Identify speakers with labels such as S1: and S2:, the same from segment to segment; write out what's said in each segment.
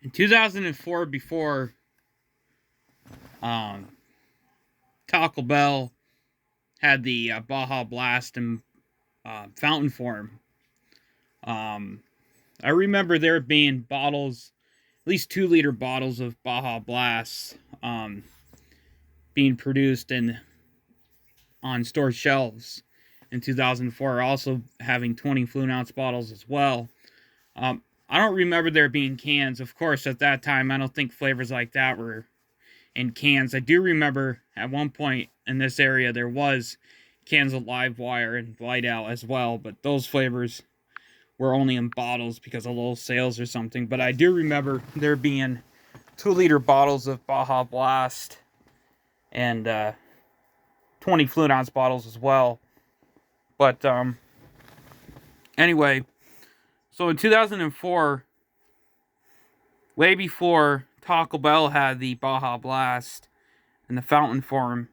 S1: In 2004, before um, Taco Bell had the Baja Blast and fountain form, um, I remember there being bottles, at least 2 liter bottles of Baja Blast being produced and on store shelves in 2004. Also having 20 fluid ounce bottles as well. I don't remember there being cans. Of course, at that time, I don't think flavors like that were in cans. I do remember at one point in this area there was cans of Live Wire and Whiteout as well, but those flavors were only in bottles because of low sales or something. But I do remember there being 2 liter bottles of Baja Blast and 20 fluid ounce bottles as well. But anyway, so in 2004, way before Taco Bell had the Baja Blast in the fountain form,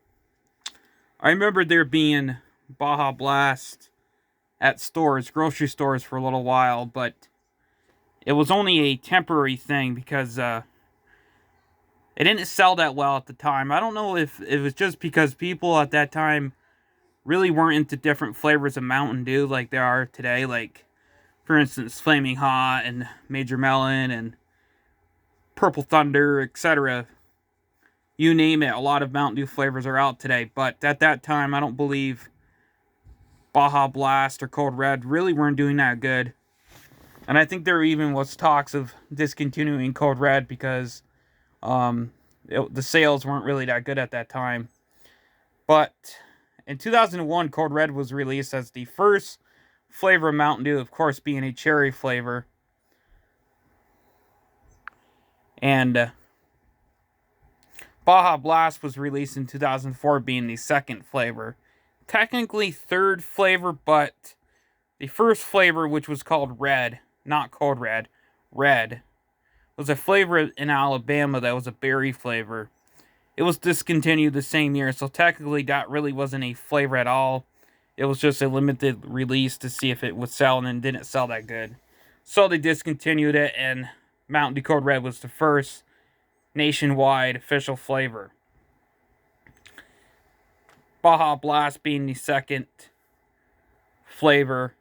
S1: I remember there being Baja Blast at stores, grocery stores for a little while, but it was only a temporary thing because it didn't sell that well at the time. I don't know if it was just because people at that time really weren't into different flavors of Mountain Dew like they are today. Like, for instance, Flaming Hot and Major Melon and Purple Thunder, etc. You name it, a lot of Mountain Dew flavors are out today. But at that time, I don't believe Baja Blast or Code Red really weren't doing that good. And I think there even was talks of discontinuing Code Red because the sales weren't really that good at that time. But in 2001, Code Red was released as the first flavor of Mountain Dew, of course, being a cherry flavor. And Baja Blast was released in 2004, being the second flavor. Technically third flavor, but the first flavor, which was called Red, not Code Red, Red, was a flavor in Alabama that was a berry flavor. It was discontinued the same year, so technically that really wasn't a flavor at all. It was just a limited release to see if it would sell, and then didn't sell that good. So they discontinued it, and Mountain Dew Code Red was the first nationwide official flavor. Baja Blast being the second flavor.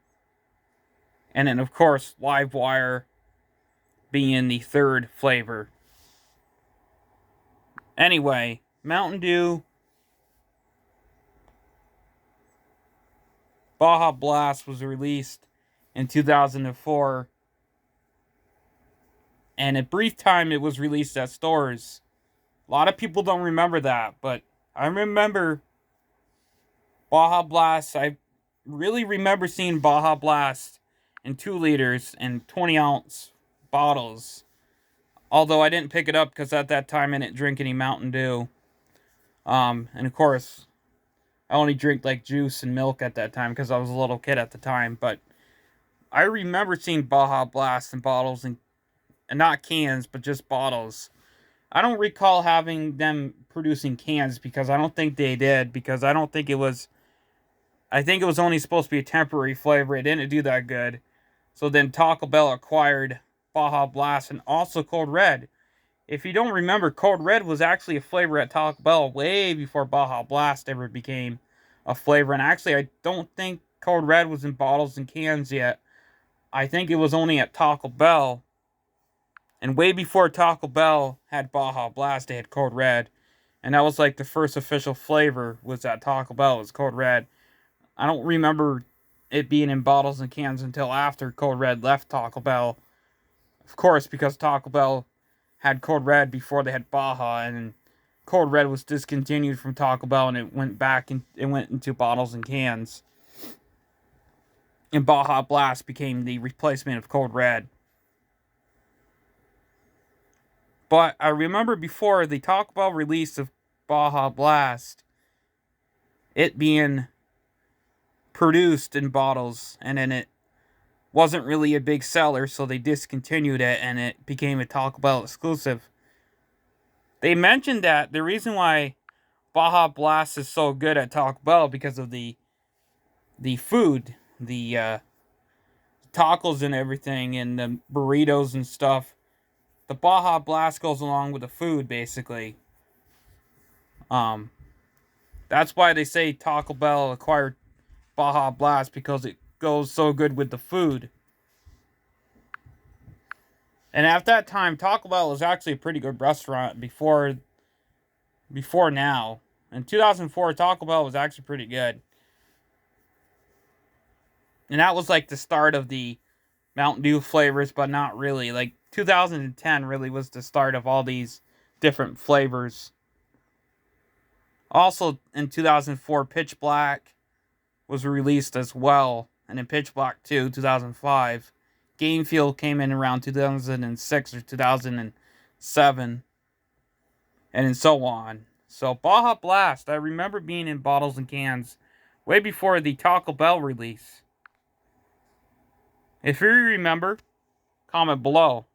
S1: And then, of course, Live Wire being the third flavor. Anyway, Mountain Dew Baja Blast was released in 2004. And a brief time it was released at stores. A lot of people don't remember that, but I remember Baja Blast. I really remember seeing Baja Blast in 2 liters and 20 ounce bottles. Although I didn't pick it up because at that time I didn't drink any Mountain Dew. And of course, I only drink like juice and milk at that time because I was a little kid at the time. But I remember seeing Baja Blast in bottles and not cans, but just bottles. I don't recall having them producing cans because I don't think they did, because I don't think it was. I think it was only supposed to be a temporary flavor. It didn't do that good. So then Taco Bell acquired Baja Blast and also Code Red. If you don't remember, Code Red was actually a flavor at Taco Bell way before Baja Blast ever became a flavor. And actually, I don't think Code Red was in bottles and cans yet. I think it was only at Taco Bell. And way before Taco Bell had Baja Blast, they had Code Red. And that was like the first official flavor was at Taco Bell, was Code Red. I don't remember it being in bottles and cans until after Code Red left Taco Bell. Of course, because Taco Bell had Code Red before they had Baja, and Code Red was discontinued from Taco Bell, and it went back and it went into bottles and cans. And Baja Blast became the replacement of Code Red. But I remember before the Taco Bell release of Baja Blast, it being produced in bottles, and then it wasn't really a big seller, so they discontinued it, and it became a Taco Bell exclusive. They mentioned that the reason why Baja Blast is so good at Taco Bell because of the food, the tacos and everything, and the burritos and stuff. the Baja Blast goes along with the food, basically. Um, that's why they say Taco Bell acquired Baja Blast, because it goes so good with the food. And at that time, Taco Bell was actually a pretty good restaurant before now. In 2004, Taco Bell was actually pretty good. And that was like the start of the Mountain Dew flavors, but not really. Like 2010 really was the start of all these different flavors. Also in 2004, Pitch Black was released as well. And in Pitch Black 2, 2005. Game Fuel came in around 2006 or 2007. And so on. So Baja Blast, I remember being in bottles and cans way before the Taco Bell release. If you remember, comment below.